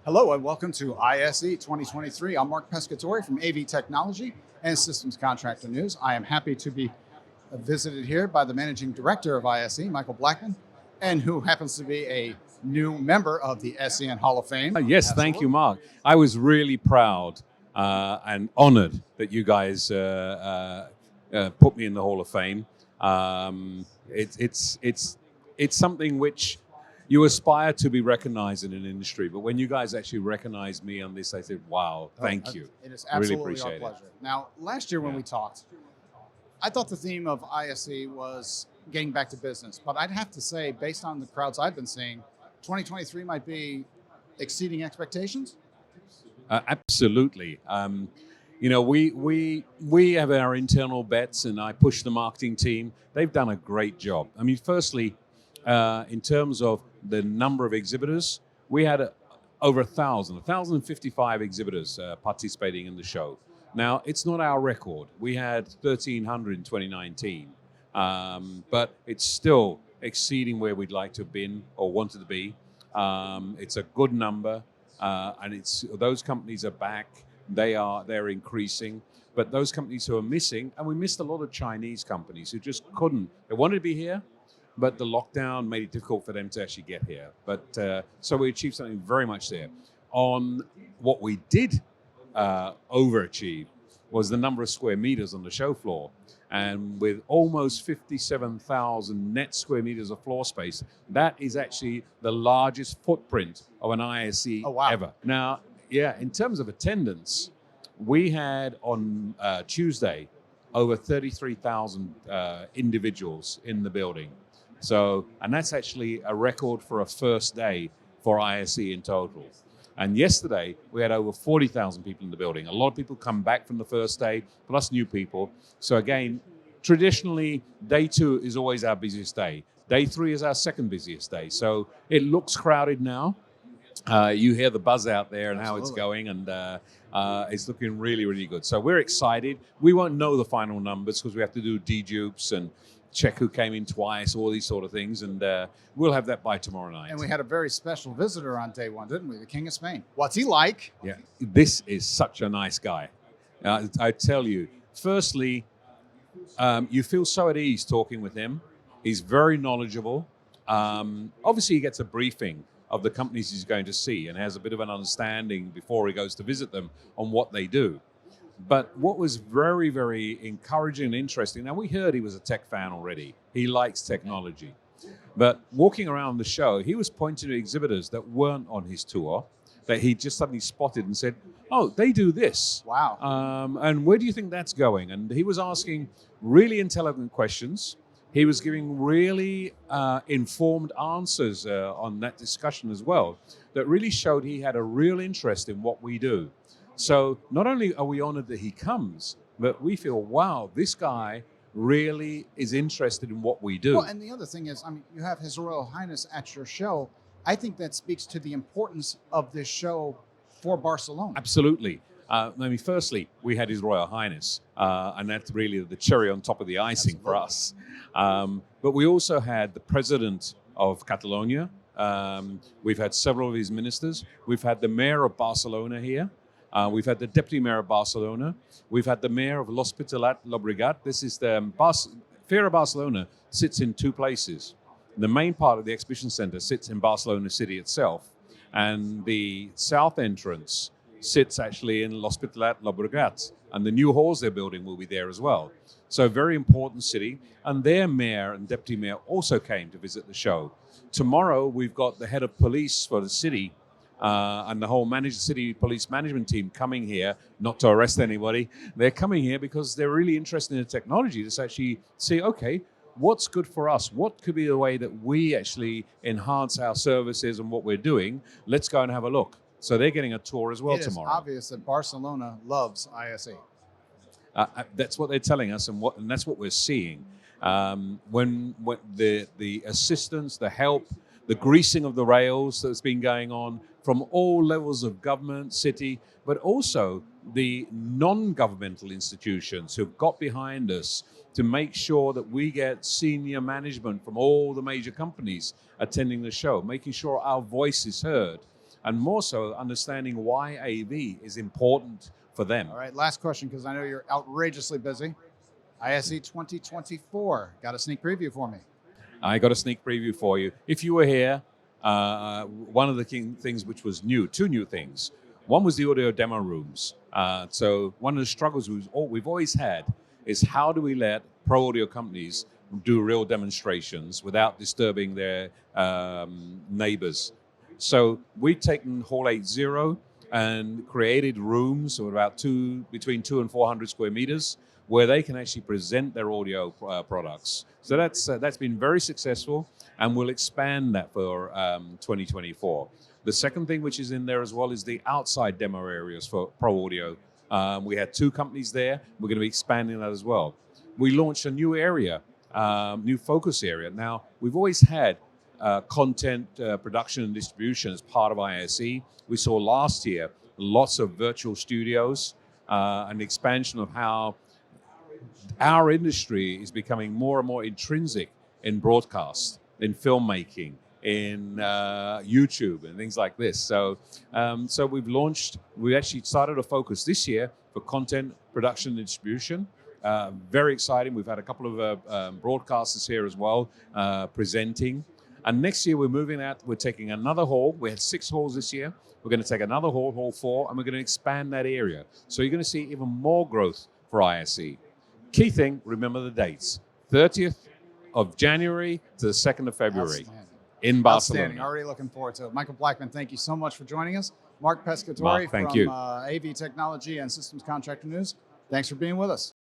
Hello and welcome to ISE 2023. I'm Mark Pescatori from AV Technology and Systems Contractor News. I am happy to be visited here by the Managing Director of ISE, Michael Blackman, and who happens to be a new member of the SEN Hall of Fame. Yes, thank you, Mark. I was really proud and honored that you guys put me in the Hall of Fame. It's something which you aspire to be recognized in an industry, but when you guys actually recognized me on this, I said, "Wow, thank you." It is I really absolutely our appreciate pleasure. Now, last year when Yeah. we talked, I thought the theme of ISE was getting back to business, but I'd have to say, based on the crowds I've been seeing, 2023 might be exceeding expectations. Absolutely. We have our internal bets, and I push the marketing team. They've done a great job. I mean, firstly, in terms of the number of exhibitors, we had over 1,055 exhibitors participating in the show. Now, it's not our record. We had 1,300 in 2019, but it's still exceeding where we'd like to have been or wanted to be. It's a good number. And it's those companies are back. They're increasing, but those companies who are missing, and we missed a lot of Chinese companies who just couldn't. They wanted to be here, but the lockdown made it difficult for them to actually get here. But so we achieved something very much there. On what we did overachieve was the number of square meters on the show floor. And with almost 57,000 net square meters of floor space, that is actually the largest footprint of an ISE ever. Now, in terms of attendance, we had on Tuesday over 33,000 individuals in the building. So, and that's actually a record for a first day for ISE in total. And yesterday, we had over 40,000 people in the building. A lot of people come back from the first day, plus new people. So again, traditionally, day 2 is always our busiest day. Day 3 is our second busiest day. So it looks crowded now. You hear the buzz out there and how it's going, and it's looking really, really good. So we're excited. We won't know the final numbers because we have to do dedupes and check who came in twice, all these sort of things, and we'll have that by tomorrow night. And we had a very special visitor on day 1, didn't we? The King of Spain. What's he like? Yeah, this is such a nice guy. I tell you, firstly, you feel so at ease talking with him. He's very knowledgeable. Obviously, he gets a briefing of the companies he's going to see and has a bit of an understanding before he goes to visit them on what they do. But what was very, very encouraging and interesting, now we heard he was a tech fan already. He likes technology. But walking around the show, he was pointing to exhibitors that weren't on his tour, that he just suddenly spotted and said, "Oh, they do this. Wow. And where do you think that's going?" And he was asking really intelligent questions. He was giving really informed answers on that discussion as well, that really showed he had a real interest in what we do. So not only are we honored that he comes, but we feel, wow, this guy really is interested in what we do. Well, and the other thing is, I mean, you have His Royal Highness at your show. I think that speaks to the importance of this show for Barcelona. Absolutely. Firstly, we had His Royal Highness, and that's really the cherry on top of the icing for us. But we also had the President of Catalonia. We've had several of his ministers. We've had the Mayor of Barcelona here. We've had the Deputy Mayor of Barcelona. We've had the Mayor of L'Hospitalet Llobregat. This is the Fair of Barcelona sits in 2 places. The main part of the exhibition center sits in Barcelona city itself, and the south entrance sits actually in L'Hospitalet Llobregat, and the new halls they're building will be there as well. So very important city, and their mayor and deputy mayor also came to visit the show. Tomorrow we've got the head of police for the city and the whole city police management team coming here, not to arrest anybody. They're coming here because they're really interested in the technology to actually see, okay, what's good for us? What could be the way that we actually enhance our services and what we're doing? Let's go and have a look. So they're getting a tour as well tomorrow. It's obvious that Barcelona loves ISE. That's what they're telling us, and that's what we're seeing. When the assistance, the help, the greasing of the rails that's been going on from all levels of government, city, but also the non-governmental institutions who've got behind us to make sure that we get senior management from all the major companies attending the show, making sure our voice is heard. and more so understanding why AV is important for them. All right, last question, because I know you're outrageously busy. ISE 2024, got a sneak preview for me. I got a sneak preview for you. If you were here, one of the things which was new, two new things. One was the audio demo rooms. So one of the struggles we've always had is how do we let pro audio companies do real demonstrations without disturbing their neighbors. So we've taken Hall 80 and created rooms of about between 200 and 400 square meters where they can actually present their audio products. So that's been very successful, and we'll expand that for 2024. The second thing which is in there as well is the outside demo areas for pro audio. We had 2 companies there. We're going to be expanding that as well. We launched a new area, new focus area. Now, we've always had content production and distribution as part of ISE. We saw last year lots of virtual studios, an expansion of how our industry is becoming more and more intrinsic in broadcast, in filmmaking, in YouTube and things like this. So we actually started a focus this year for content production and distribution. Very exciting. We've had a couple of broadcasters here as well presenting. And next year we're moving out, we're taking another hall. We had 6 halls this year. We're going to take another hall, Hall 4, and we're going to expand that area. So you're going to see even more growth for ISE. Key thing, remember the dates. 30th of January to the 2nd of February in Barcelona. Outstanding. Already looking forward to it. Michael Blackman, thank you so much for joining us. Mark Pescatori Mark, thank you. from AV Technology and Systems Contractor News. Thanks for being with us.